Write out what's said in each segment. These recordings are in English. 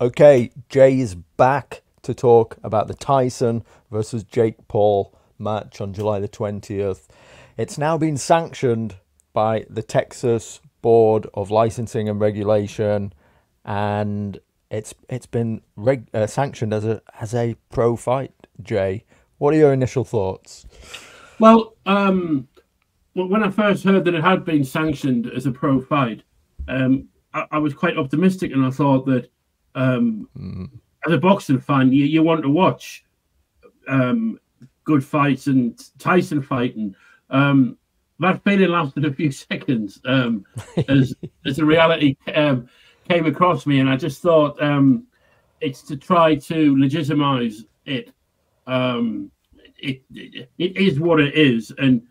Okay, Jay is back to talk about the Tyson versus Jake Paul match on July the 20th. It's now been sanctioned by the Texas Board of Licensing and Regulation, and it's been sanctioned as a pro fight. Jay, what are your initial thoughts? Well, when I first heard that it had been sanctioned as a pro fight, I was quite optimistic, and I thought that as a boxing fan, you want to watch good fights and Tyson fighting. That feeling lasted a few seconds as the reality came across me, and I just thought it's to try to legitimize it. It is what it is, and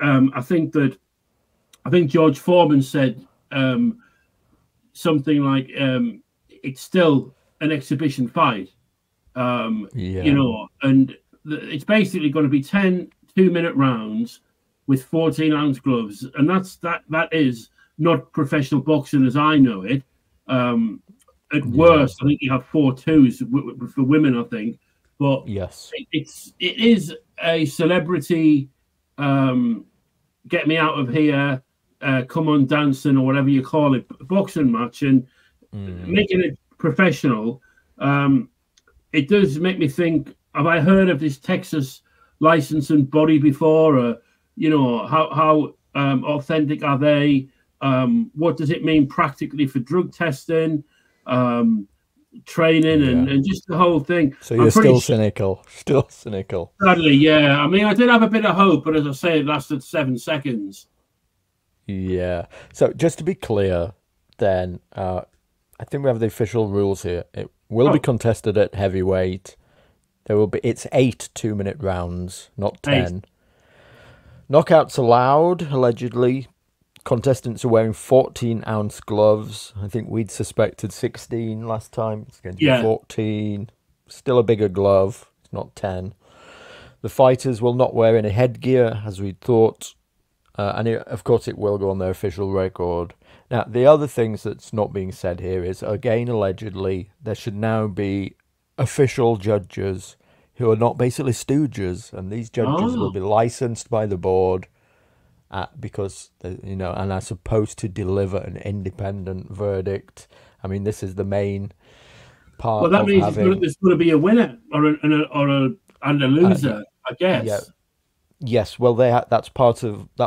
I think George Foreman said something like it's still an exhibition fight, and it's basically going to be 10 2-minute rounds with 14-ounce gloves, and that is not professional boxing as I know it. At worst, I think you have 4 twos for women, I think, but yes, it is a celebrity get me out of here, come on dancing, or whatever you call it, boxing match, and making it professional. It does make me think, have I heard of this Texas licensing body before? Or, how authentic are they? What does it mean practically for drug testing, training, and just the whole thing? So you're still cynical. Still cynical. Sadly, yeah. I mean, I did have a bit of hope, but as I say, it lasted 7 seconds. Yeah. So just to be clear, then, I think we have the official rules here. It will be contested at heavyweight. It's 8 2-minute rounds, not 10. 8. Knockouts allowed, allegedly. Contestants are wearing 14-ounce gloves. I think we'd suspected 16 last time. It's going to be 14. Still a bigger glove. It's not 10. The fighters will not wear any headgear, as we thought. Of course, it will go on their official record. Now, the other things that's not being said here is, again, allegedly, there should now be official judges who are not basically stooges. And these judges will be licensed by the board because, and are supposed to deliver an independent verdict. I mean, this is the main part. Well, that means there's going to be a winner and a loser, I guess. Yeah. Yes, well, that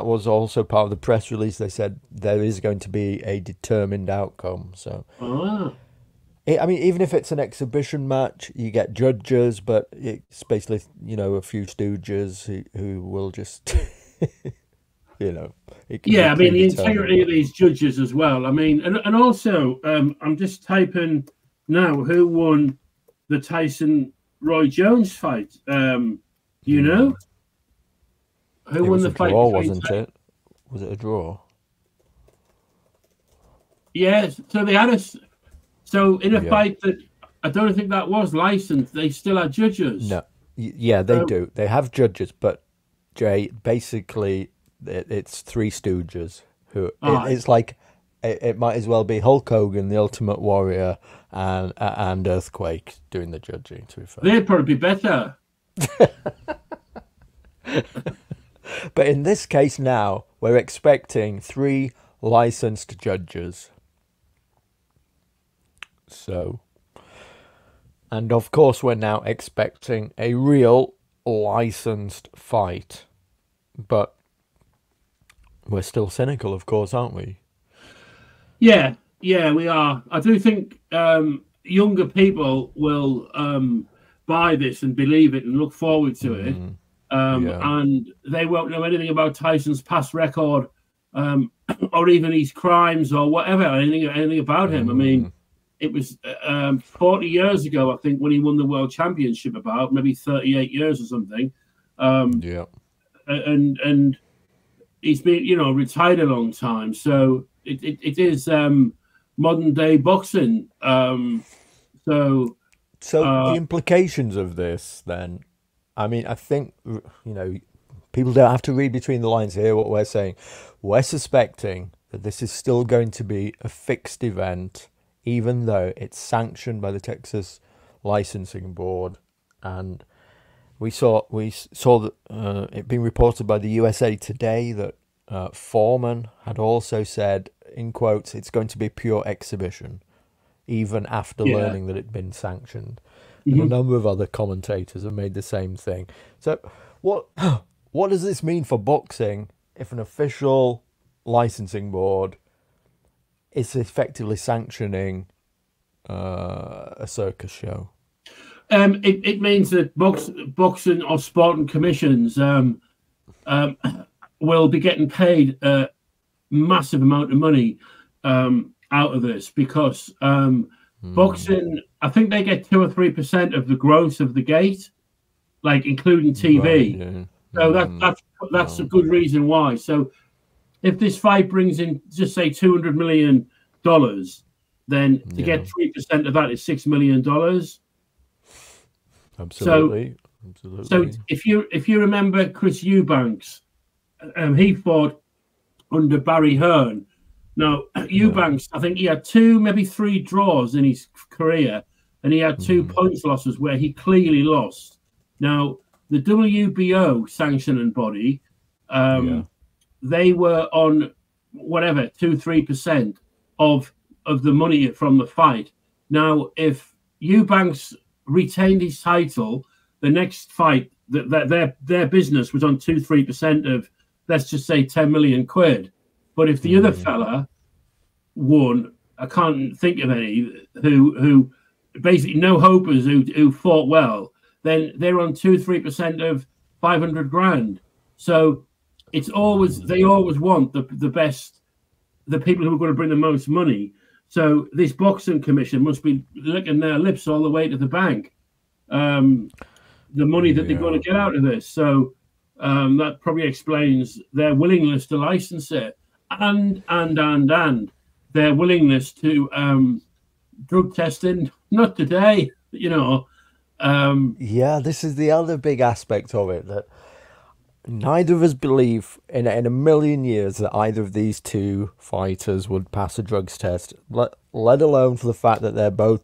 was also part of the press release. They said there is going to be a determined outcome. So, I mean, even if it's an exhibition match, you get judges, but it's basically a few stooges who will just, I mean, the integrity of these judges as well. I mean, and also, I'm just typing now who won the Tyson Roy Jones fight. You know. Who won the fight? Draw, wasn't it? Was it a draw? Yes. So they had So in a fight that I don't think that was licensed, they still had judges. No. Yeah, they do. They have judges, but Jay, basically, it's 3 stooges who. It's like it might as well be Hulk Hogan, the Ultimate Warrior, and Earthquake doing the judging. To be fair, they'd probably be better. But in this case now, we're expecting 3 licensed judges. So, and of course we're now expecting a real licensed fight. But we're still cynical, of course, aren't we? Yeah, we are. I do think younger people will buy this and believe it and look forward to it. And they won't know anything about Tyson's past record, or even his crimes or whatever, anything about him. I mean, it was 40 years ago, I think, when he won the world championship, about maybe 38 years or something. And he's been, retired a long time. So it is modern day boxing. So the implications of this then, I mean, I think, people don't have to read between the lines here what we're saying. We're suspecting that this is still going to be a fixed event even though it's sanctioned by the Texas licensing board. And we saw that it being reported by the USA Today that Foreman had also said, in quotes, it's going to be pure exhibition, even after Yeah. learning that it'd been sanctioned. And a Hmm. number of other commentators have made the same thing. So what what does this mean for boxing if an official licensing board is effectively sanctioning a circus show? It means that boxing or sporting commissions um, will be getting paid a massive amount of money out of this because boxing, I think they get 2 or 3% of the gross of the gate, like including Right. TV. Yeah. So that's a Wow. good reason why. So if this fight brings in just say $200 million, then to Yeah. get 3% of that is $6 million. So Absolutely. so Absolutely. if you remember Chris Eubanks, he fought under Barry Hearn. Now Yeah. Eubanks, I think he had two, maybe three draws in his career, and he had two Mm. points losses where he clearly lost. Now the WBO sanctioning body, Yeah. they were on whatever 2-3% of the money from the fight. Now, if Eubanks retained his title, the next fight their business was on 2-3% of, let's just say, 10 million quid. But if the other Mm. fella won, I can't think of any who basically no hopers who fought well, then they're on 2-3% of 500 grand. So it's always, they always want the best, the people who are going to bring the most money. So this boxing commission must be licking their lips all the way to the bank. Um, the money that they're going Yeah. to get out of this. So that probably explains their willingness to license it, and their willingness to drug testing. Not today, Yeah, this is the other big aspect of it, that neither of us believe in a million years that either of these two fighters would pass a drugs test, let alone for the fact that they're both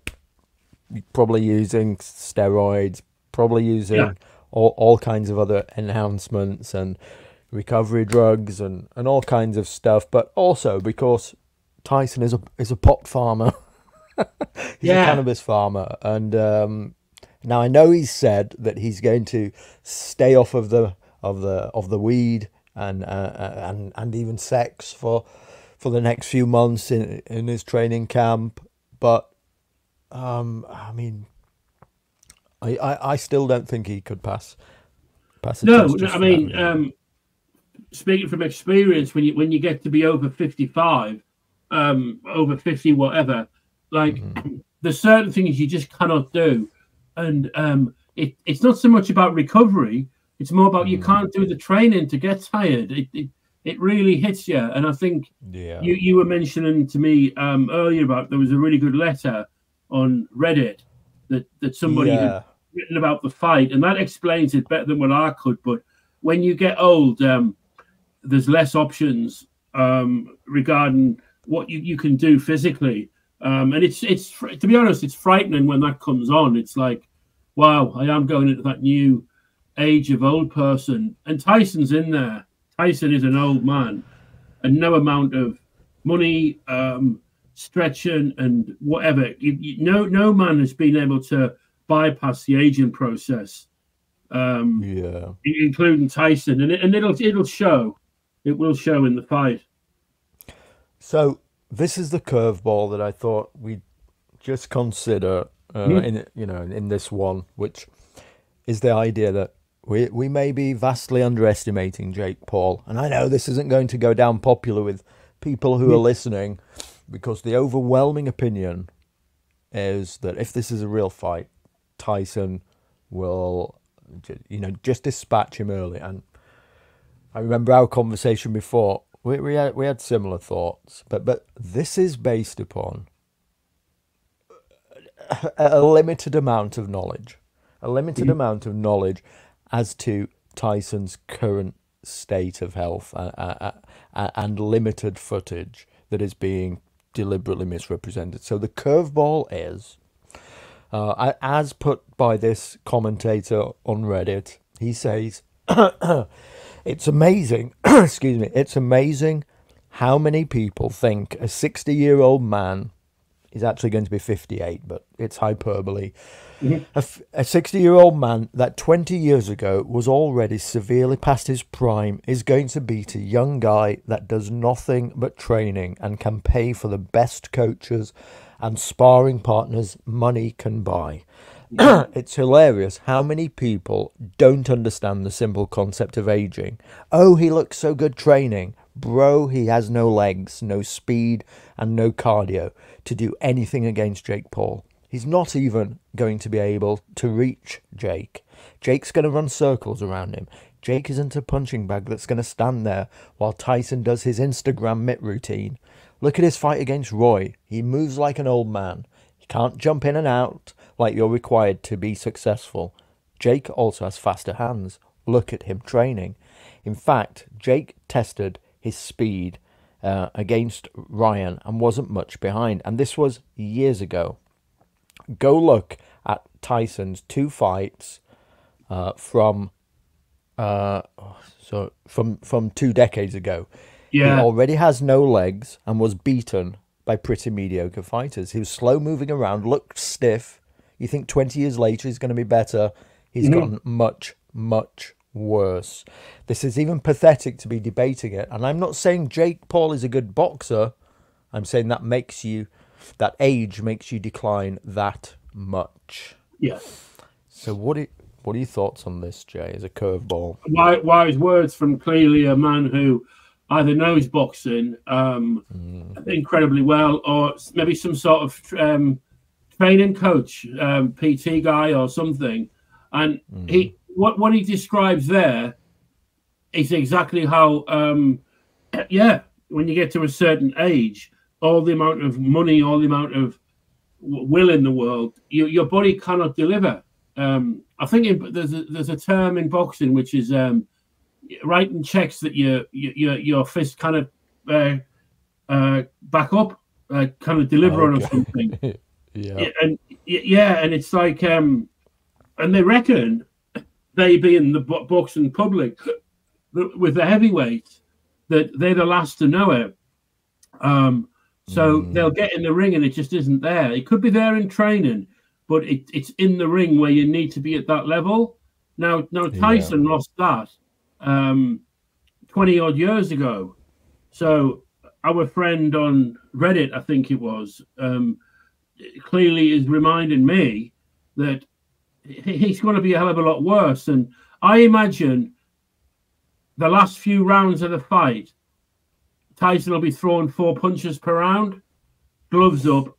probably using steroids, probably Yeah, using all kinds of other enhancements and recovery drugs and all kinds of stuff, but also because Tyson is a pot farmer. He's a yeah, cannabis farmer, and now I know he's said that he's going to stay off of the weed and even sex for the next few months in his training camp. But I mean, I still don't think he could pass a no, test no. just I for that mean, reason. speaking from experience, when you get to be over 55, over 50, whatever, like Hmm. there's certain things you just cannot do, and it's not so much about recovery; it's more about you Hmm. can't do the training to get tired. It really hits you, and I think Yeah. you were mentioning to me earlier about there was a really good letter on Reddit that somebody had Yeah. written about the fight, and that explains it better than what I could. But when you get old, there's less options regarding what you can do physically. And it's to be honest, it's frightening when that comes on. It's like, wow, I am going into that new age of old person. And Tyson's in there. Tyson is an old man, and no amount of money, stretching, and whatever. No man has been able to bypass the aging process, um, Yeah. including Tyson, and it'll show. It will show in the fight. So this is the curveball that I thought we'd just consider Mhm. in this one, which is the idea that we may be vastly underestimating Jake Paul. And I know this isn't going to go down popular with people who are Mhm. listening, because the overwhelming opinion is that if this is a real fight, Tyson will, just dispatch him early. And I remember our conversation before. We had similar thoughts, but this is based upon a limited amount of knowledge, Mhm. as to Tyson's current state of health, and limited footage that is being deliberately misrepresented. So the curveball is, as put by this commentator on Reddit, he says, it's amazing, excuse me, it's amazing how many people think a 60-year-old man is actually going to be 58, but it's hyperbole. Mm-hmm. A 60-year-old man that 20 years ago was already severely past his prime is going to beat a young guy that does nothing but training and can pay for the best coaches and sparring partners money can buy. It's hilarious how many people don't understand the simple concept of aging. Oh, he looks so good training. Bro, he has no legs, no speed, and no cardio to do anything against Jake Paul. He's not even going to be able to reach Jake. Jake's going to run circles around him. Jake isn't a punching bag that's going to stand there while Tyson does his Instagram mitt routine. Look at his fight against Roy. He moves like an old man. He can't jump in and out like you're required to be successful. Jake also has faster hands. Look at him training. In fact, Jake tested his speed against Ryan and wasn't much behind. And this was years ago. Go look at Tyson's 2 fights from 2 decades ago. Yeah. He already has no legs and was beaten by pretty mediocre fighters. He was slow moving around, looked stiff. You think 20 years later he's going to be better. He's gotten much, much worse. This is even pathetic to be debating it. And I'm not saying Jake Paul is a good boxer. I'm saying that that age makes you decline that much. Yeah. So what are your thoughts on this, Jay, as a curveball? Wise words from clearly a man who either knows boxing incredibly well, or maybe some sort of training coach, PT guy or something. And what he describes there is exactly how, when you get to a certain age, all the amount of money, all the amount of will in the world, your body cannot deliver. I think there's a term in boxing which is writing checks that your fist kind of back up, kind of deliver on or something. And it's like, and they reckon, they being the boxing public with the heavyweights, that they're the last to know it. So they'll get in the ring and it just isn't there. It could be there in training, but it's in the ring where you need to be at that level. Now Tyson lost that 20 odd years ago. So our friend on Reddit, I think it was, clearly is reminding me that he's going to be a hell of a lot worse. And I imagine the last few rounds of the fight, Tyson will be throwing 4 punches per round, gloves up,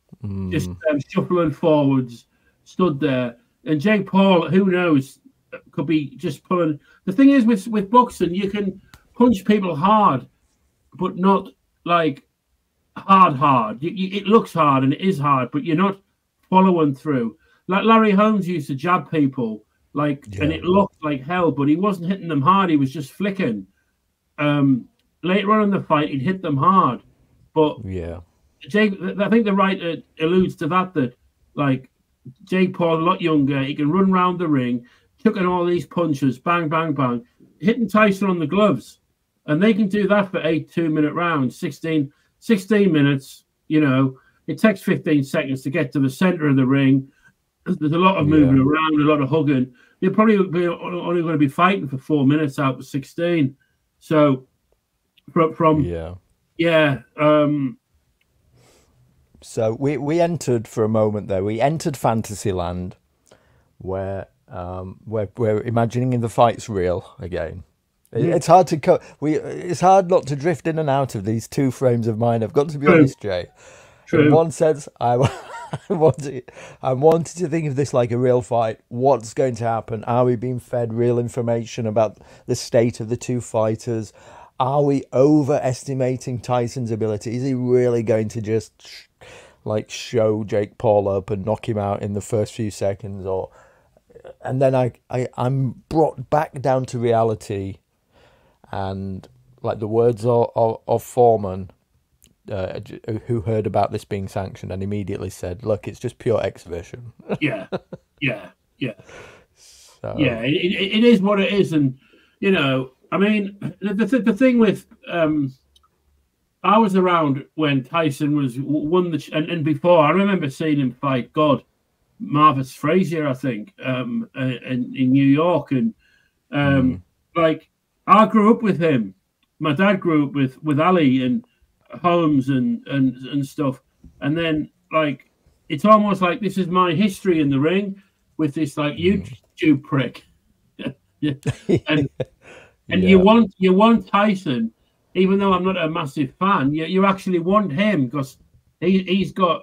just shuffling forwards, stood there. And Jake Paul, who knows, could be just pulling. The thing is with boxing, you can punch people hard, but not like hard. It looks hard and it is hard, but you're not following through. Like Larry Holmes used to jab people, and it looked like hell, but he wasn't hitting them hard. He was just flicking. Later on in the fight, he'd hit them hard, but Jake, I think the writer alludes to that like Jake Paul, a lot younger, he can run around the ring, chucking all these punches, bang, bang, bang, hitting Tyson on the gloves, and they can do that for 8 2-minute rounds, 16 minutes. It takes 15 seconds to get to the center of the ring. There's a lot of moving around, a lot of hugging. They're probably only going to be fighting for 4 minutes out of 16. So. So we entered for a moment there. We entered Fantasyland, where we're imagining the fight's real again. It's hard to it's hard not to drift in and out of these 2 frames of mind. I've got to be honest, Jay. True. In one sense, I wanted to think of this like a real fight. What's going to happen? Are we being fed real information about the state of the 2 fighters? Are we overestimating Tyson's ability? Is he really going to just show Jake Paul up and knock him out in the first few seconds? And then I'm brought back down to reality, and like the words of Foreman, who heard about this being sanctioned and immediately said, "Look, it's just pure exhibition." Yeah, yeah, yeah, So, yeah. It is what it is, and I mean, the thing with I was around when Tyson won and before. I remember seeing him fight Marvis Frazier, I think, in New York, and like I grew up with him. My dad grew up with Ali and Holmes and stuff, and then like it's almost like this is my history in the ring with this like YouTube prick, and you want Tyson. Even though I'm not a massive fan, you actually want him because he's got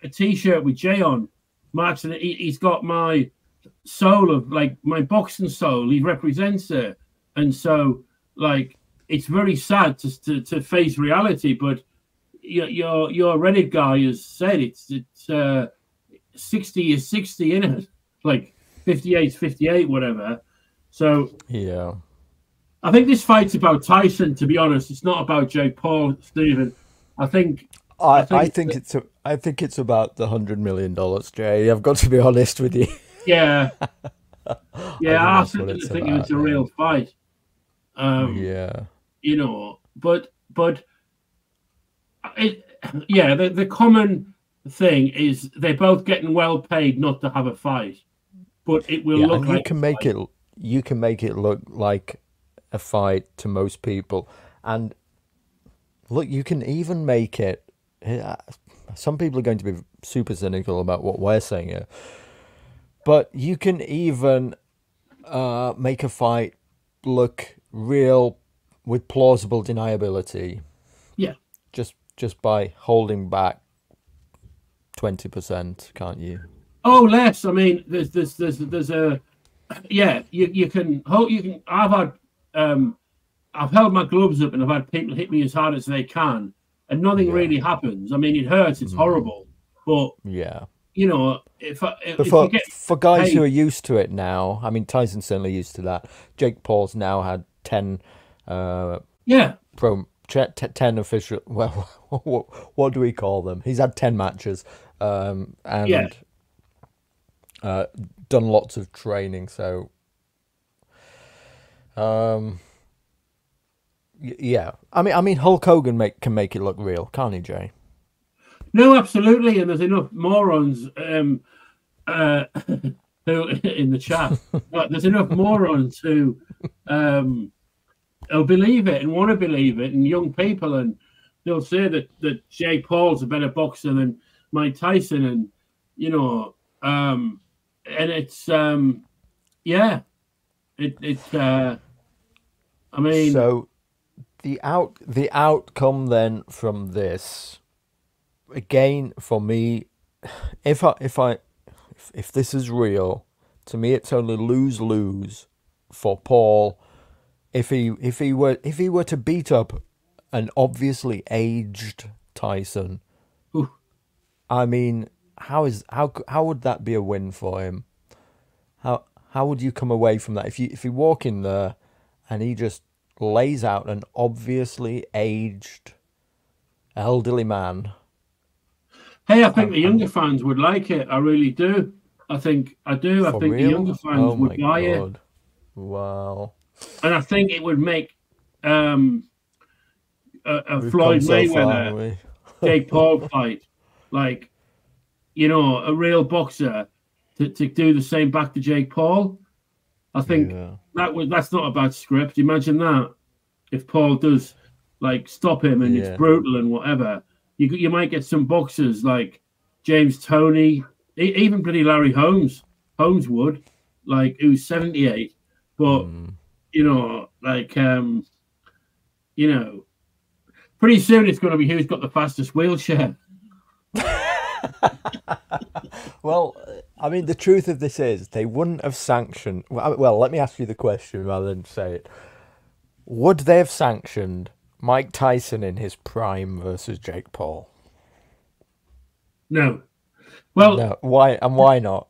a T-shirt with Jay on. He's got my soul of like my boxing soul. He represents it, and so like it's very sad to face reality. But your Reddit guy has said it's 60 is 60 in it, like 58 is 58, whatever. So yeah. I think this fight's about Tyson. To be honest, it's not about Jake Paul, Stephen. I think it's about the $100 million, Jay. I've got to be honest with you. Yeah, yeah. I think it's a real fight. Yeah, but the common thing is they're both getting well paid not to have a fight, but it will look like you can make it look like a fight to most people, and look, you can even make it. Some people are going to be super cynical about what we're saying here, but you can even make a fight look real with plausible deniability. Yeah, just by holding back 20%, can't you? Oh, less. I mean, there's a you can hold. I've held my gloves up and I've had people hit me as hard as they can, and nothing really happens. I mean, it hurts. It's horrible, but yeah, for guys who are used to it now, I mean, Tyson's certainly used to that. Jake Paul's now had 10, 10 official. Well, what do we call them? He's had 10 matches, and done lots of training. So. Yeah, I mean, Hulk Hogan can make it look real, can't he, Jay? No, absolutely, and there's enough morons who in the chat. But there's enough morons who believe it and want to believe it, and young people, and they'll say that Jake Paul's a better boxer than Mike Tyson, and and it's I mean, so the outcome then from this, again, for me, if this is real, to me it's only lose for Paul. If he were to beat up an obviously aged Tyson, I mean, how would that be a win for him? How would you come away from that if you walk in there and he just lays out an obviously aged elderly man? Hey, I think the younger fans would like it. I really do. I think the younger fans would buy it. Wow. And I think it would make a Floyd Mayweather, Jake Paul fight, like, a real boxer to do the same back to Jake Paul. I think that's not a bad script. Imagine that if Paul does like stop him and it's brutal and whatever, you might get some boxers like James Toney, even bloody Larry Holmes would, like, who's 78, but pretty soon it's going to be who's got the fastest wheelchair. Well, I mean, the truth of this is they wouldn't have sanctioned. Well, let me ask you the question rather than say it. Would they have sanctioned Mike Tyson in his prime versus Jake Paul? No. Well, no. Why and why not?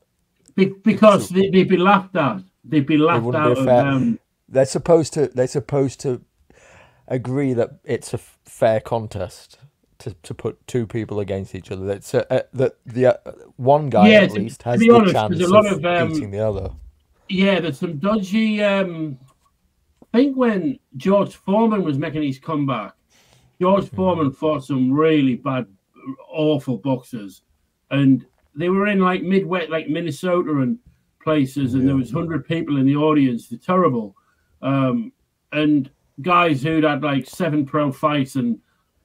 Because they'd be laughed at. They'd be laughed out of them. They're supposed to agree that it's a fair contest. to put two people against each other. That's that the one guy Yeah, at least to has be the honest, there's a chance lot of of beating the other. yeah, there's some dodgy. I think when George Foreman was making his comeback, George Foreman fought some really bad, awful boxers, and they were in like Midwest, like Minnesota and places, and there was 100 people in the audience. They're terrible, and guys who'd had like 7 pro fights and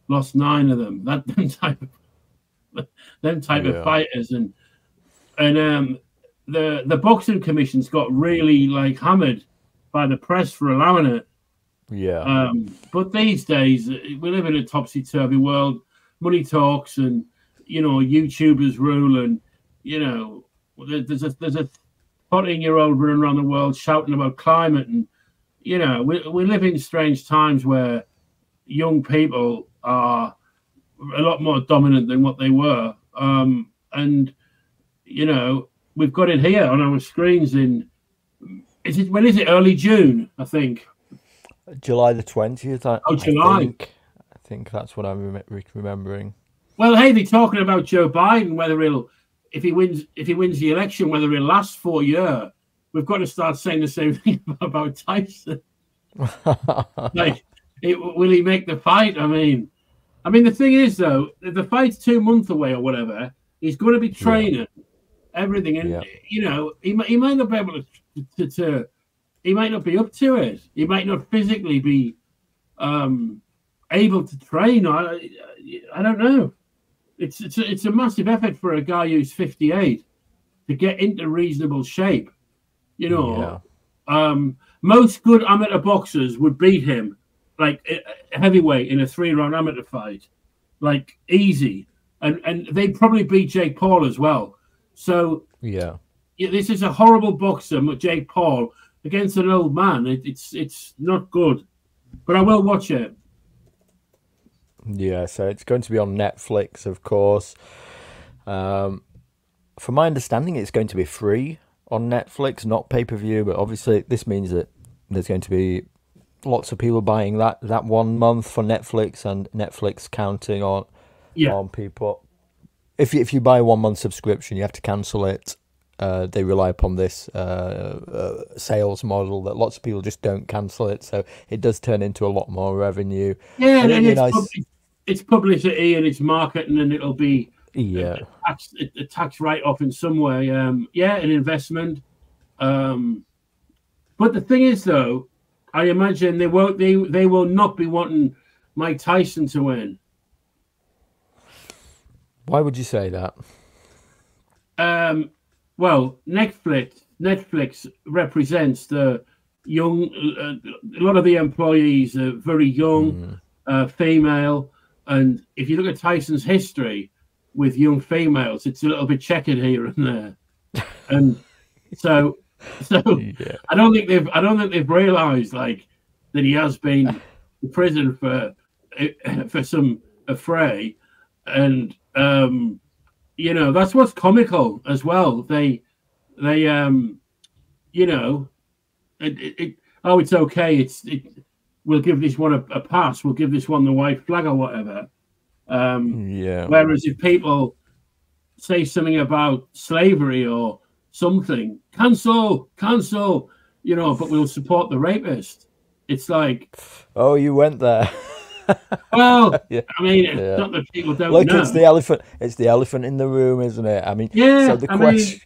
lost 9 of them. That them type of fighters, and the boxing commissions got really like hammered by the press for allowing it. Yeah. But these days we live in a topsy-turvy world. Money talks, and YouTubers rule, and there's a 14-year-old running around the world shouting about climate, and we live in strange times where young people are a lot more dominant than what they were, and we've got it here on our screens when is it, early June, I think. July the 20th. July. I think that's what I'm remembering. Well, hey, they're talking about Joe Biden, whether if he wins the election, whether he'll last for a year. We've got to start saying the same thing about Tyson. Like, will he make the fight? I mean, the thing is, though, if the fight's 2 months away or whatever, he's going to be training everything, and he might not be able to he might not be up to it. He might not physically be able to train. I don't know. It's a massive effort for a guy who's 58 to get into reasonable shape. Most good amateur boxers would beat him, like a heavyweight in a 3-round amateur fight, like easy, and they'd probably beat Jake Paul as well. So this is a horrible boxer, Jake Paul, against an old man. It's not good, but I will watch it. Yeah, so it's going to be on Netflix, of course. From my understanding, it's going to be free on Netflix, not pay-per-view, but obviously this means that there's going to be lots of people buying that 1 month for Netflix, and Netflix counting on people. If you buy a 1 month subscription, you have to cancel it. They rely upon this sales model that lots of people just don't cancel it, so it does turn into a lot more revenue. Yeah, and it's publicity and it's marketing, and it'll be a tax write-off in some way. An investment. But the thing is, though, I imagine they will not be wanting Mike Tyson to win. Why would you say that? Well, Netflix represents the young. A lot of the employees are very young, female, and if you look at Tyson's history with young females, it's a little bit checkered here and there, and so I don't think they've realised like that he has been in prison for some affray, and that's what's comical as well. It's okay. We'll give this one a pass. We'll give this one the white flag or whatever. Whereas if people say something about slavery or something, cancel, but we'll support the rapist. It's like, oh, you went there. Well, it's not that people don't know. It's the elephant. It's the elephant in the room, isn't it? So the question.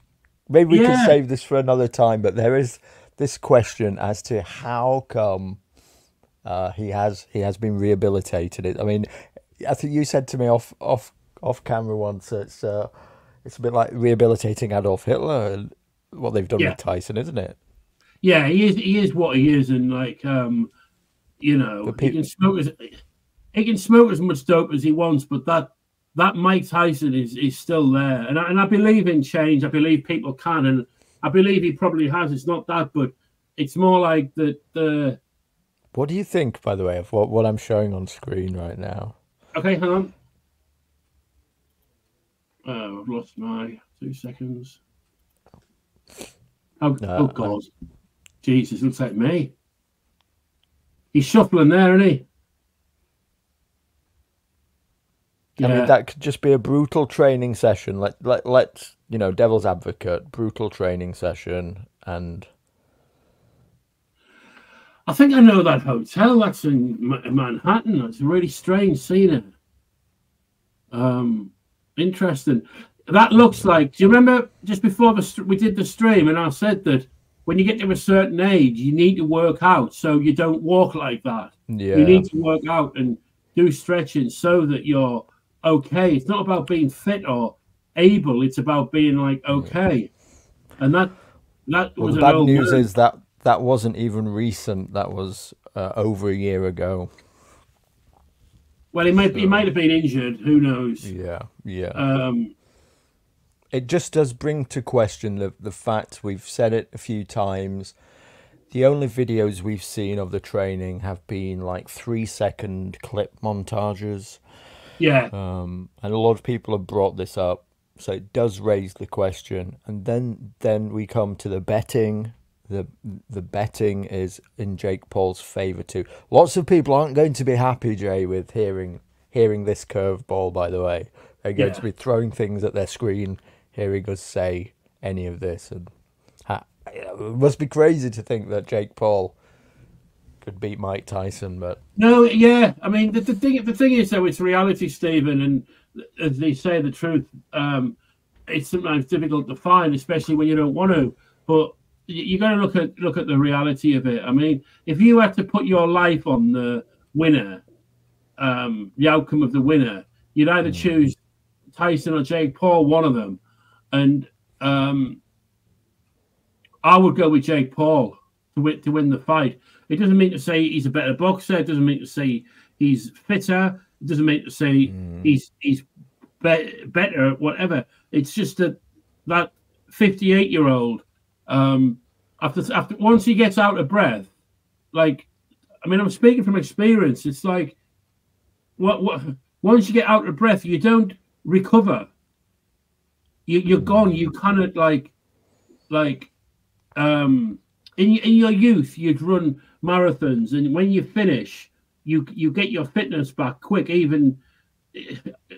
Maybe we could save this for another time, but there is this question as to how come he has been rehabilitated. I think you said to me off camera once, it's a bit like rehabilitating Adolf Hitler and what they've done with Tyson, isn't it? Yeah, he is what he is, and he can smoke as much dope as he wants, but that Mike Tyson is still there, and I believe in change. I believe people can, and I believe he probably has. It's not that, but it's more like the. What do you think, by the way, of what I'm showing on screen right now? Okay, hang on. Oh, I've lost my 2 seconds. Oh God, Jesus, looks like me. He's shuffling there, isn't he? I mean, Yeah. that could just be a brutal training session. Let's, you know, devil's advocate, brutal training session, and I think I know that hotel. That's in Manhattan. It's a really strange seeing it. Interesting. That looks like. Do you remember just before we did the stream, and I said that when you get to a certain age, you need to work out so you don't walk like that. You yeah, need to work out and do stretching so that you're okay. It's not about being fit or able. It's about being like okay. And that well, was the an bad old news man. is that that wasn't even recent. That was over a year ago. Well, he might So have been injured. Who knows? yeah, yeah. Um, It just does bring to question the fact, we've said it a few times. The only videos we've seen of the training have been like 3-second clip montages. yeah, And a lot of people have brought this up, so it does raise the question. And then we come to the betting. The betting is in Jake Paul's favour too. Lots of people aren't going to be happy, Jay, with hearing this curveball. By the way, they're going to yeah. be throwing things at their screen, hearing us say any of this, and it must be crazy to think that Jake Paul could beat Mike Tyson, but No, yeah. I mean, the thing is though, it's reality, Stephen, and as they say, the truth. It's sometimes difficult to find, especially when you don't want to. But you got to look at the reality of it. I mean, if you had to put your life on the winner, the outcome of the winner, you'd either choose Tyson or Jake Paul, one of them, and I would go with Jake Paul to win the fight. It doesn't mean to say he's a better boxer. It doesn't mean to say he's fitter. It doesn't mean to say he's better, whatever. It's just that 58-year-old, after once he gets out of breath, like, I mean, I'm speaking from experience. It's like what once you get out of breath, you don't recover. You're gone. You cannot like in your youth you'd run marathons, and when you finish, you get your fitness back quick, even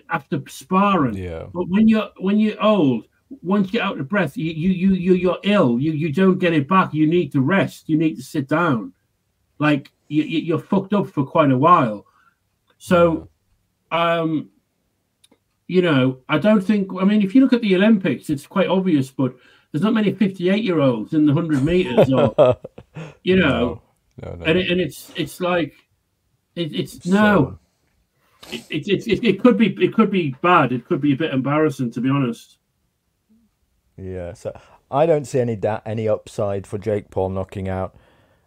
after sparring. yeah, But when you're old, once you're out of breath, you're ill. You don't get it back. You need to rest. You need to sit down. Like you're fucked up for quite a while. So I don't think. I mean, if you look at the Olympics, it's quite obvious, but there's not many 58-year-olds in the 100 meters, or no, no, no. and it's like it's So, no. It could be bad. It could be a bit embarrassing, to be honest. yeah, so I don't see any upside for Jake Paul knocking out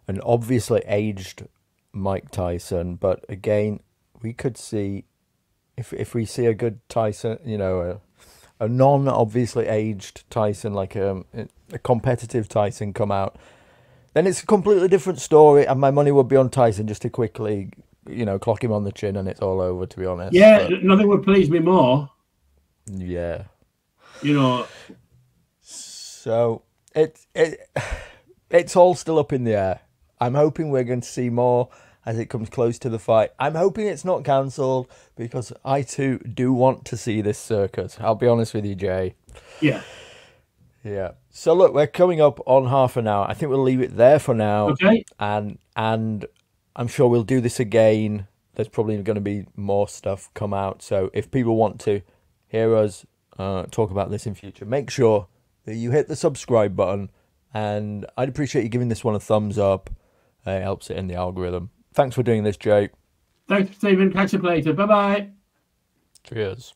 an obviously aged Mike Tyson, but again, we could see if we see a good Tyson, you know, a non-obviously aged Tyson, like a competitive Tyson come out, then it's a completely different story, and my money would be on Tyson just to quickly, you know, clock him on the chin and it's all over, to be honest. Yeah, But nothing would please me more. yeah, You know, so it's all still up in the air. I'm hoping we're going to see more as it comes close to the fight. I'm hoping it's not cancelled, because I too do want to see this circus. I'll be honest with you, Jay. yeah. Yeah. So look, we're coming up on half an hour. I think we'll leave it there for now. Okay. And I'm sure we'll do this again. There's probably going to be more stuff come out. So if people want to hear us talk about this in future, make sure that you hit the subscribe button. And I'd appreciate you giving this one a thumbs up. It helps it in the algorithm. Thanks for doing this, Jay. Thanks, Stephen. Catch you later. Bye bye. Cheers.